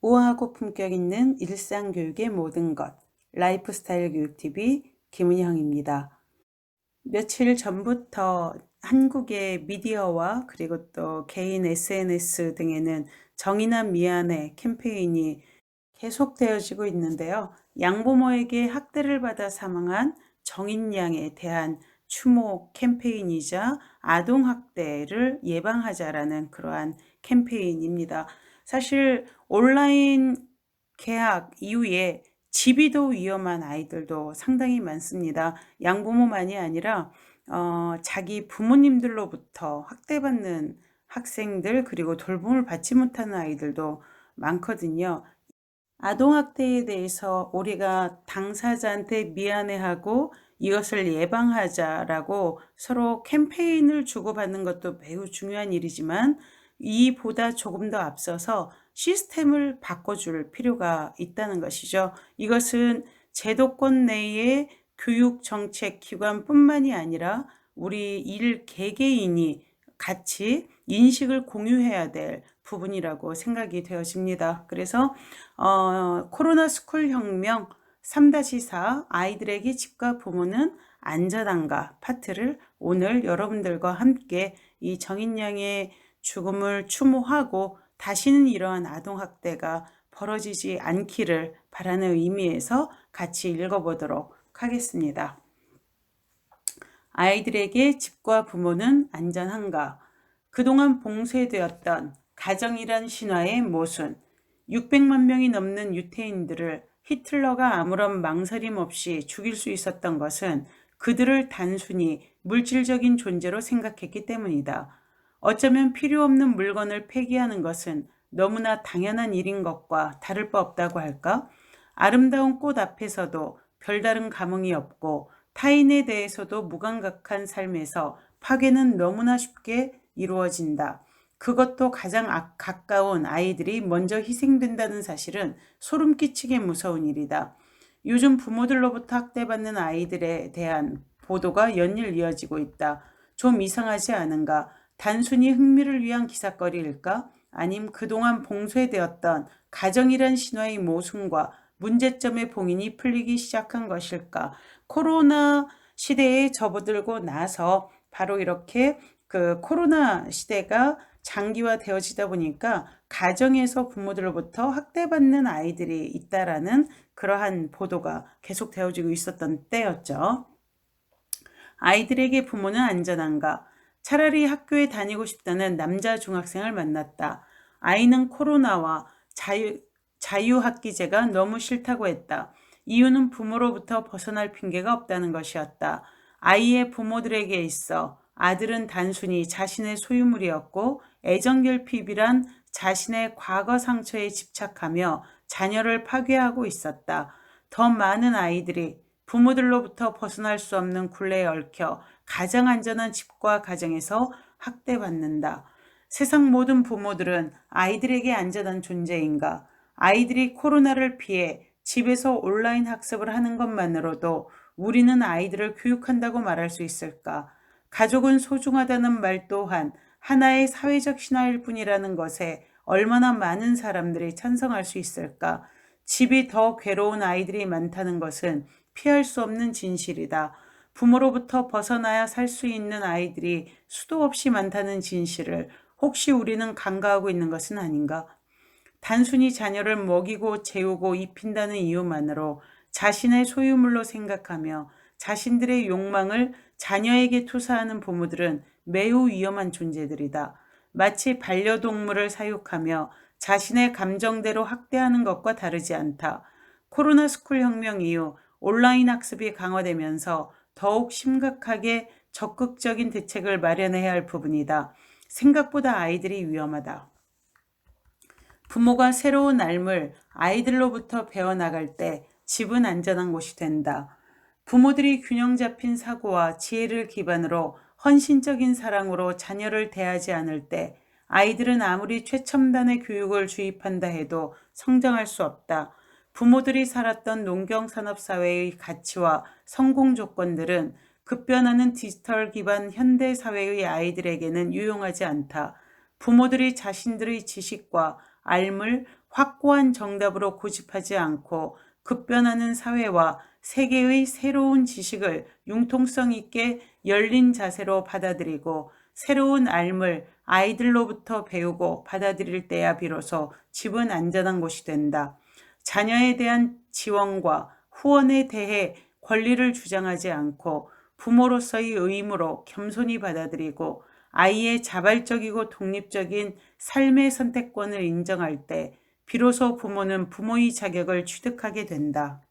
우아하고 품격 있는 일상교육의 모든 것, 라이프스타일 교육TV 김은영입니다. 며칠 전부터 한국의 미디어와 그리고 또 개인 SNS 등에는 정의난 미안해 캠페인이 계속되어지고 있는데요. 양부모에게 학대를 받아 사망한 정인양에 대한 추모 캠페인이자 아동학대를 예방하자라는 그러한 캠페인입니다. 사실 온라인 개학 이후에 집이도 위험한 아이들도 상당히 많습니다. 양부모만이 아니라 자기 부모님들로부터 학대받는 학생들 그리고 돌봄을 받지 못하는 아이들도 많거든요. 아동학대에 대해서 우리가 당사자한테 미안해하고 이것을 예방하자라고 서로 캠페인을 주고받는 것도 매우 중요한 일이지만 이보다 조금 더 앞서서 시스템을 바꿔줄 필요가 있다는 것이죠. 이것은 제도권 내의 교육정책기관뿐만이 아니라 우리 일개개인이 같이 인식을 공유해야 될 부분이라고 생각이 되어집니다. 그래서 코로나 스쿨 혁명 3-4 아이들에게 집과 부모는 안전한가 파트를 오늘 여러분들과 함께 이 정인양의 죽음을 추모하고 다시는 이러한 아동학대가 벌어지지 않기를 바라는 의미에서 같이 읽어보도록 하겠습니다. 아이들에게 집과 부모는 안전한가? 그동안 봉쇄되었던 가정이란 신화의 모순, 600만 명이 넘는 유태인들을 히틀러가 아무런 망설임 없이 죽일 수 있었던 것은 그들을 단순히 물질적인 존재로 생각했기 때문이다. 어쩌면 필요 없는 물건을 폐기하는 것은 너무나 당연한 일인 것과 다를 바 없다고 할까? 아름다운 꽃 앞에서도 별다른 감흥이 없고 타인에 대해서도 무감각한 삶에서 파괴는 너무나 쉽게 이루어진다. 그것도 가장 가까운 아이들이 먼저 희생된다는 사실은 소름 끼치게 무서운 일이다. 요즘 부모들로부터 학대받는 아이들에 대한 보도가 연일 이어지고 있다. 좀 이상하지 않은가? 단순히 흥미를 위한 기사거리일까? 아님 그동안 봉쇄되었던 가정이란 신화의 모순과 문제점의 봉인이 풀리기 시작한 것일까? 코로나 시대에 접어들고 나서 바로 이렇게 그 코로나 시대가 장기화되어지다 보니까 가정에서 부모들로부터 학대받는 아이들이 있다라는 그러한 보도가 계속되어지고 있었던 때였죠. 아이들에게 부모는 안전한가? 차라리 학교에 다니고 싶다는 남자 중학생을 만났다. 아이는 코로나와 자유학기제가 너무 싫다고 했다. 이유는 부모로부터 벗어날 핑계가 없다는 것이었다. 아이의 부모들에게 있어 아들은 단순히 자신의 소유물이었고 애정결핍이란 자신의 과거 상처에 집착하며 자녀를 파괴하고 있었다. 더 많은 아이들이 부모들로부터 벗어날 수 없는 굴레에 얽혀 가장 안전한 집과 가정에서 학대받는다. 세상 모든 부모들은 아이들에게 안전한 존재인가? 아이들이 코로나를 피해 집에서 온라인 학습을 하는 것만으로도 우리는 아이들을 교육한다고 말할 수 있을까? 가족은 소중하다는 말 또한 하나의 사회적 신화일 뿐이라는 것에 얼마나 많은 사람들이 찬성할 수 있을까? 집이 더 괴로운 아이들이 많다는 것은 피할 수 없는 진실이다. 부모로부터 벗어나야 살 수 있는 아이들이 수도 없이 많다는 진실을 혹시 우리는 간과하고 있는 것은 아닌가? 단순히 자녀를 먹이고 재우고 입힌다는 이유만으로 자신의 소유물로 생각하며 자신들의 욕망을 자녀에게 투사하는 부모들은 매우 위험한 존재들이다. 마치 반려동물을 사육하며 자신의 감정대로 학대하는 것과 다르지 않다. 코로나 스쿨 혁명 이후 온라인 학습이 강화되면서 더욱 심각하게 적극적인 대책을 마련해야 할 부분이다. 생각보다 아이들이 위험하다. 부모가 새로운 삶을 아이들로부터 배워나갈 때 집은 안전한 곳이 된다. 부모들이 균형 잡힌 사고와 지혜를 기반으로 헌신적인 사랑으로 자녀를 대하지 않을 때 아이들은 아무리 최첨단의 교육을 주입한다 해도 성장할 수 없다. 부모들이 살았던 농경산업사회의 가치와 성공 조건들은 급변하는 디지털 기반 현대사회의 아이들에게는 유용하지 않다. 부모들이 자신들의 지식과 삶을 확고한 정답으로 고집하지 않고 급변하는 사회와 세계의 새로운 지식을 융통성 있게 열린 자세로 받아들이고 새로운 삶을 아이들로부터 배우고 받아들일 때야 비로소 집은 안전한 곳이 된다. 자녀에 대한 지원과 후원에 대해 권리를 주장하지 않고 부모로서의 의무로 겸손히 받아들이고 아이의 자발적이고 독립적인 삶의 선택권을 인정할 때 비로소 부모는 부모의 자격을 취득하게 된다.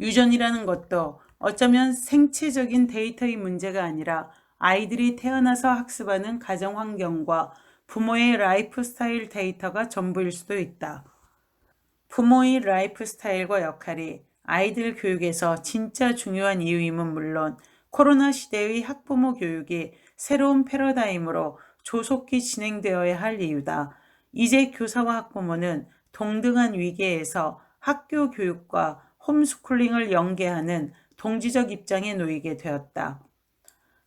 유전이라는 것도 어쩌면 생체적인 데이터의 문제가 아니라 아이들이 태어나서 학습하는 가정 환경과 부모의 라이프 스타일 데이터가 전부일 수도 있다. 부모의 라이프 스타일과 역할이 아이들 교육에서 진짜 중요한 이유임은 물론 코로나 시대의 학부모 교육이 새로운 패러다임으로 조속히 진행되어야 할 이유다. 이제 교사와 학부모는 동등한 위계에서 학교 교육과 홈스쿨링을 연계하는 동지적 입장에 놓이게 되었다.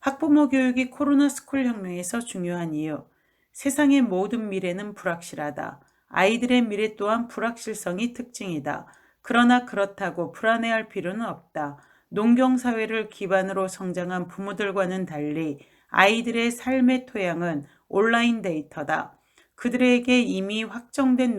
학부모 교육이 코로나 스쿨 혁명에서 중요한 이유. 세상의 모든 미래는 불확실하다. 아이들의 미래 또한 불확실성이 특징이다. 그러나 그렇다고 불안해할 필요는 없다. 농경사회를 기반으로 성장한 부모들과는 달리 아이들의 삶의 토양은 온라인 데이터다. 그들에게 이미 확정된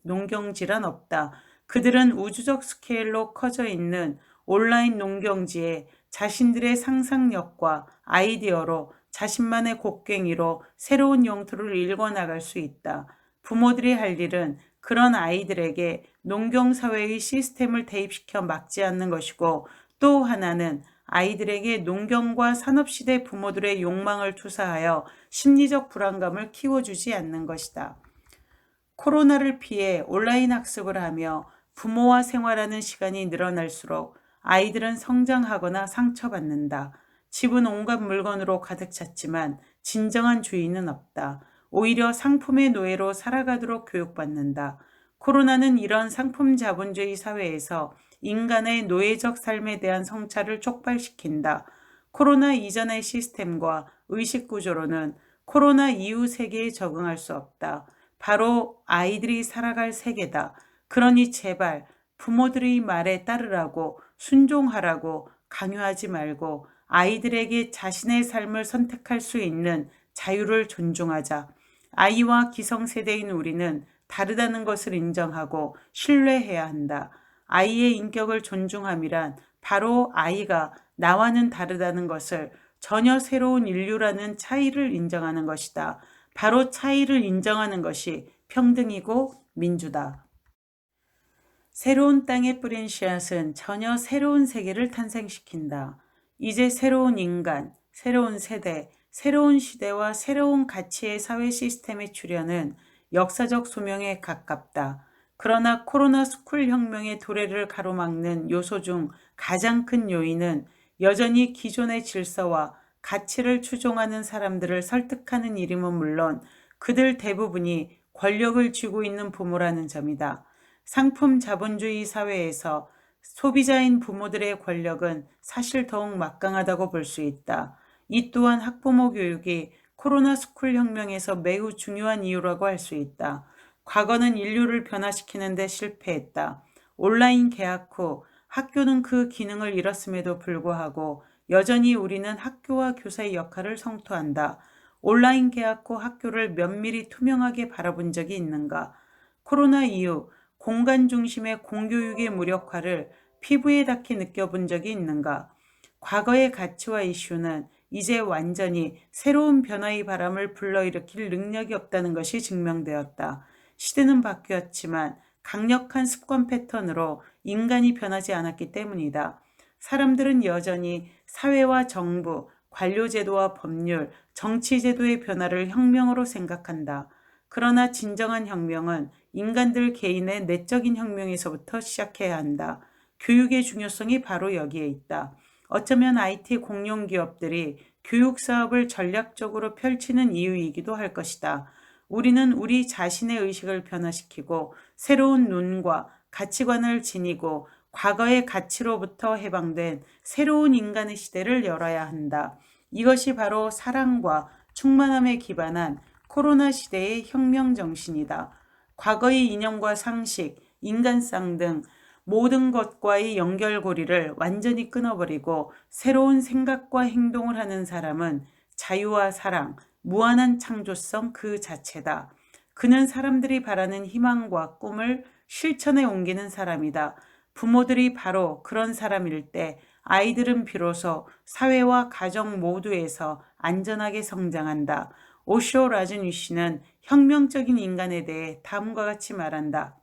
농경지란 없다. 그들은 우주적 스케일로 커져 있는 온라인 농경지에 자신들의 상상력과 아이디어로 자신만의 곡괭이로 새로운 영토를 일궈나갈 수 있다. 부모들이 할 일은 그런 아이들에게 농경사회의 시스템을 대입시켜 막지 않는 것이고 또 하나는 아이들에게 농경과 산업시대 부모들의 욕망을 투사하여 심리적 불안감을 키워주지 않는 것이다. 코로나를 피해 온라인 학습을 하며 부모와 생활하는 시간이 늘어날수록 아이들은 성장하거나 상처받는다. 집은 온갖 물건으로 가득 찼지만 진정한 주인은 없다. 오히려 상품의 노예로 살아가도록 교육받는다. 코로나는 이런 상품 자본주의 사회에서 인간의 노예적 삶에 대한 성찰을 촉발시킨다. 코로나 이전의 시스템과 의식 구조로는 코로나 이후 세계에 적응할 수 없다. 바로 아이들이 살아갈 세계다. 그러니 제발 부모들의 말에 따르라고 순종하라고 강요하지 말고 아이들에게 자신의 삶을 선택할 수 있는 자유를 존중하자. 아이와 기성세대인 우리는 다르다는 것을 인정하고 신뢰해야 한다. 아이의 인격을 존중함이란 바로 아이가 나와는 다르다는 것을 전혀 새로운 인류라는 차이를 인정하는 것이다. 바로 차이를 인정하는 것이 평등이고 민주다. 새로운 땅에 뿌린 씨앗은 전혀 새로운 세계를 탄생시킨다. 이제 새로운 인간, 새로운 세대, 새로운 시대와 새로운 가치의 사회 시스템의 출현은 역사적 소명에 가깝다. 그러나 코로나 스쿨 혁명의 도래를 가로막는 요소 중 가장 큰 요인은 여전히 기존의 질서와 가치를 추종하는 사람들을 설득하는 일임은 물론 그들 대부분이 권력을 쥐고 있는 부모라는 점이다. 상품 자본주의 사회에서 소비자인 부모들의 권력은 사실 더욱 막강하다고 볼 수 있다. 이 또한 학부모 교육이 코로나 스쿨 혁명에서 매우 중요한 이유라고 할 수 있다. 과거는 인류를 변화시키는 데 실패했다. 온라인 개학 후 학교는 그 기능을 잃었음에도 불구하고 여전히 우리는 학교와 교사의 역할을 성토한다. 온라인 개학 후 학교를 면밀히 투명하게 바라본 적이 있는가? 코로나 이후 공간 중심의 공교육의 무력화를 피부에 닿게 느껴본 적이 있는가? 과거의 가치와 이슈는 이제 완전히 새로운 변화의 바람을 불러일으킬 능력이 없다는 것이 증명되었다. 시대는 바뀌었지만 강력한 습관 패턴으로 인간이 변하지 않았기 때문이다. 사람들은 여전히 사회와 정부, 관료제도와 법률, 정치제도의 변화를 혁명으로 생각한다. 그러나 진정한 혁명은 인간들 개인의 내적인 혁명에서부터 시작해야 한다. 교육의 중요성이 바로 여기에 있다. 어쩌면 IT 공룡 기업들이 교육 사업을 전략적으로 펼치는 이유이기도 할 것이다. 우리는 우리 자신의 의식을 변화시키고 새로운 눈과 가치관을 지니고 과거의 가치로부터 해방된 새로운 인간의 시대를 열어야 한다. 이것이 바로 사랑과 충만함에 기반한 코로나 시대의 혁명 정신이다. 과거의 이념과 상식, 인간상 등 모든 것과의 연결고리를 완전히 끊어버리고 새로운 생각과 행동을 하는 사람은 자유와 사랑, 무한한 창조성 그 자체다. 그는 사람들이 바라는 희망과 꿈을 실천에 옮기는 사람이다. 부모들이 바로 그런 사람일 때 아이들은 비로소 사회와 가정 모두에서 안전하게 성장한다. 오쇼 라즈니 씨는 혁명적인 인간에 대해 다음과 같이 말한다.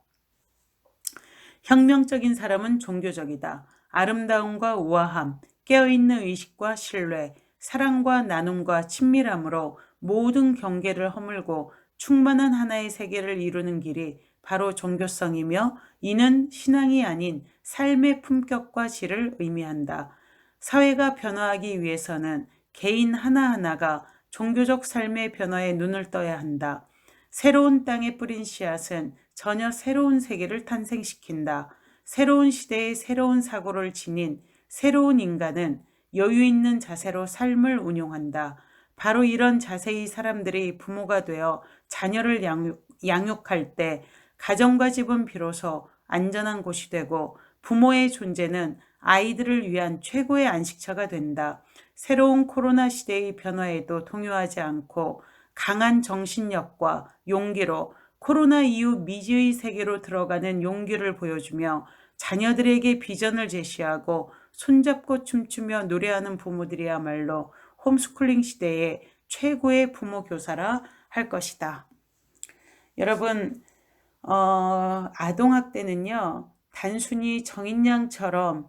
혁명적인 사람은 종교적이다. 아름다움과 우아함, 깨어있는 의식과 신뢰, 사랑과 나눔과 친밀함으로 모든 경계를 허물고 충만한 하나의 세계를 이루는 길이 바로 종교성이며 이는 신앙이 아닌 삶의 품격과 질을 의미한다. 사회가 변화하기 위해서는 개인 하나하나가 종교적 삶의 변화에 눈을 떠야 한다. 새로운 땅에 뿌린 씨앗은 전혀 새로운 세계를 탄생시킨다. 새로운 시대의 새로운 사고를 지닌 새로운 인간은 여유 있는 자세로 삶을 운용한다. 바로 이런 자세의 사람들이 부모가 되어 자녀를 양육할 때 가정과 집은 비로소 안전한 곳이 되고 부모의 존재는 아이들을 위한 최고의 안식처가 된다. 새로운 코로나 시대의 변화에도 동요하지 않고 강한 정신력과 용기로 코로나 이후 미지의 세계로 들어가는 용기를 보여주며 자녀들에게 비전을 제시하고 손잡고 춤추며 노래하는 부모들이야말로 홈스쿨링 시대의 최고의 부모 교사라 할 것이다. 여러분, 아동학대는요, 단순히 정인양처럼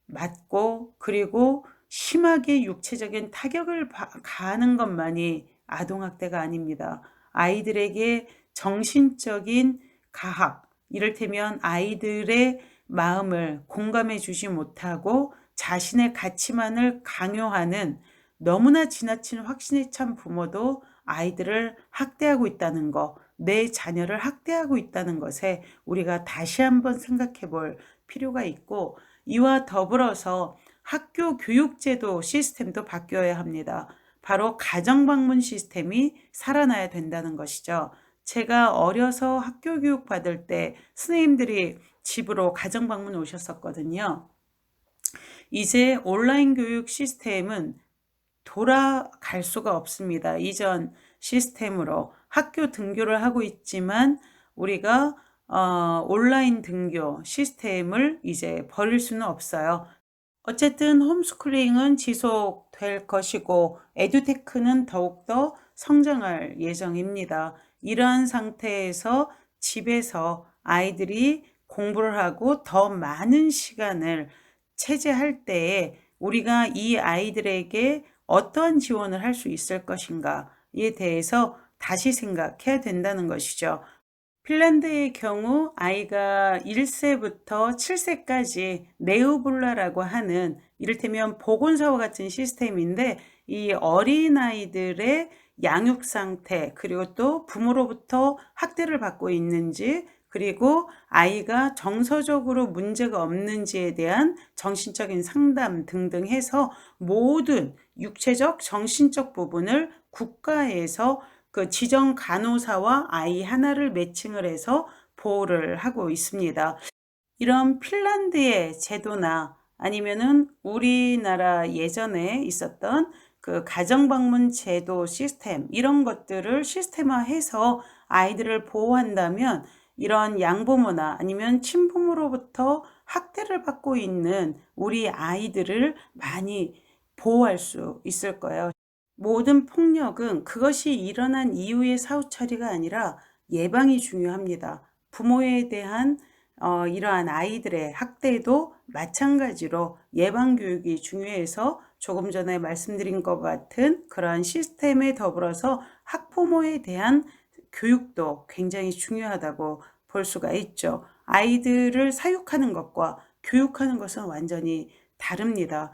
맞고 그리고 심하게 육체적인 타격을 가하는 것만이 아동학대가 아닙니다. 아이들에게 정신적인 가학, 이를테면 아이들의 마음을 공감해 주지 못하고 자신의 가치만을 강요하는 너무나 지나친 확신에 찬 부모도 아이들을 학대하고 있다는 것, 내 자녀를 학대하고 있다는 것에 우리가 다시 한번 생각해 볼 필요가 있고 이와 더불어서 학교 교육제도 시스템도 바뀌어야 합니다. 바로 가정방문 시스템이 살아나야 된다는 것이죠. 제가 어려서 학교 교육 받을 때 선생님들이 집으로 가정방문 오셨었거든요. 이제 온라인 교육 시스템은 돌아갈 수가 없습니다. 이전 시스템으로 학교 등교를 하고 있지만 우리가 온라인 등교 시스템을 이제 버릴 수는 없어요. 어쨌든 홈스쿨링은 지속될 것이고 에듀테크는 더욱더 성장할 예정입니다. 이러한 상태에서 집에서 아이들이 공부를 하고 더 많은 시간을 체제할 때에 우리가 이 아이들에게 어떠한 지원을 할 수 있을 것인가에 대해서 다시 생각해야 된다는 것이죠. 핀란드의 경우 아이가 1세부터 7세까지 네우블라라고 하는 이를테면 보건소와 같은 시스템인데 이 어린아이들의 양육 상태 그리고 또 부모로부터 학대를 받고 있는지 그리고 아이가 정서적으로 문제가 없는지에 대한 정신적인 상담 등등 해서 모든 육체적, 정신적 부분을 국가에서 그 지정 간호사와 아이 하나를 매칭을 해서 보호를 하고 있습니다. 이런 핀란드의 제도나 아니면은 우리나라 예전에 있었던 그 가정방문 제도 시스템 이런 것들을 시스템화해서 아이들을 보호한다면 이런 양부모나 아니면 친부모로부터 학대를 받고 있는 우리 아이들을 많이 보호할 수 있을 거예요. 모든 폭력은 그것이 일어난 이후의 사후 처리가 아니라 예방이 중요합니다. 부모에 대한 이러한 아이들의 학대도 마찬가지로 예방교육이 중요해서 조금 전에 말씀드린 것 같은 그러한 시스템에 더불어서 학부모에 대한 교육도 굉장히 중요하다고 볼 수가 있죠. 아이들을 사육하는 것과 교육하는 것은 완전히 다릅니다.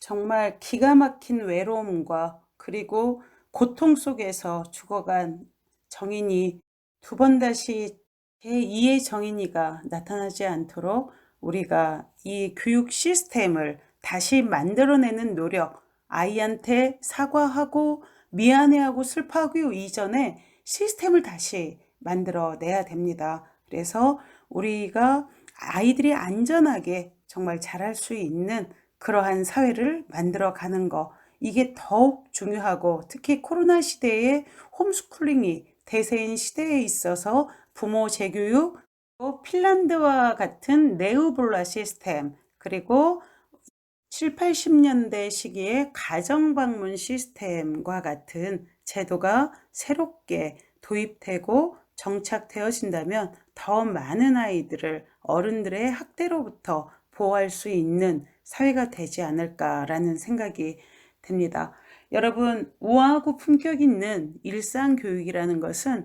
정말 기가 막힌 외로움과 그리고 고통 속에서 죽어간 정인이 두 번 다시 제2의 정인이가 나타나지 않도록 우리가 이 교육 시스템을 다시 만들어내는 노력, 아이한테 사과하고 미안해하고 슬퍼하기 이전에 시스템을 다시 만들어내야 됩니다. 그래서 우리가 아이들이 안전하게 정말 자랄 수 있는 그러한 사회를 만들어가는 거, 이게 더욱 중요하고, 특히 코로나 시대에 홈스쿨링이 대세인 시대에 있어서 부모 재교육, 핀란드와 같은 네우볼라 시스템, 그리고 7, 80년대 시기에 가정방문 시스템과 같은 제도가 새롭게 도입되고 정착되어진다면 더 많은 아이들을 어른들의 학대로부터 보호할 수 있는 사회가 되지 않을까라는 생각이 듭니다. 여러분, 우아하고 품격 있는 일상교육이라는 것은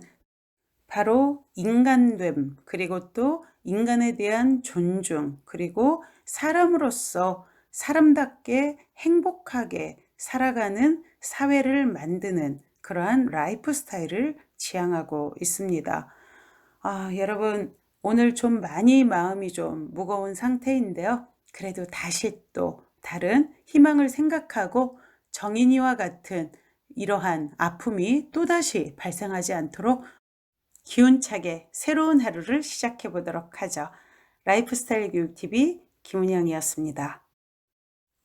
바로 인간됨, 그리고 또 인간에 대한 존중, 그리고 사람으로서 사람답게 행복하게 살아가는 사회를 만드는 그러한 라이프 스타일을 지향하고 있습니다. 여러분, 오늘 좀 많이 마음이 좀 무거운 상태인데요. 그래도 다시 또 다른 희망을 생각하고 정인이와 같은 이러한 아픔이 또다시 발생하지 않도록 기운차게 새로운 하루를 시작해 보도록 하죠. 라이프스타일 교육TV 김은영이었습니다.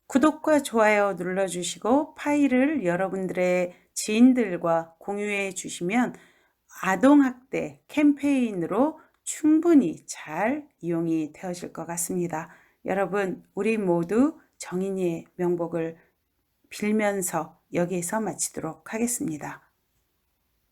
구독과 좋아요 눌러주시고 파일을 여러분들의 지인들과 공유해 주시면 아동학대 캠페인으로 충분히 잘 이용이 되어질 것 같습니다. 여러분, 우리 모두 정인이의 명복을 빌면서 여기에서 마치도록 하겠습니다.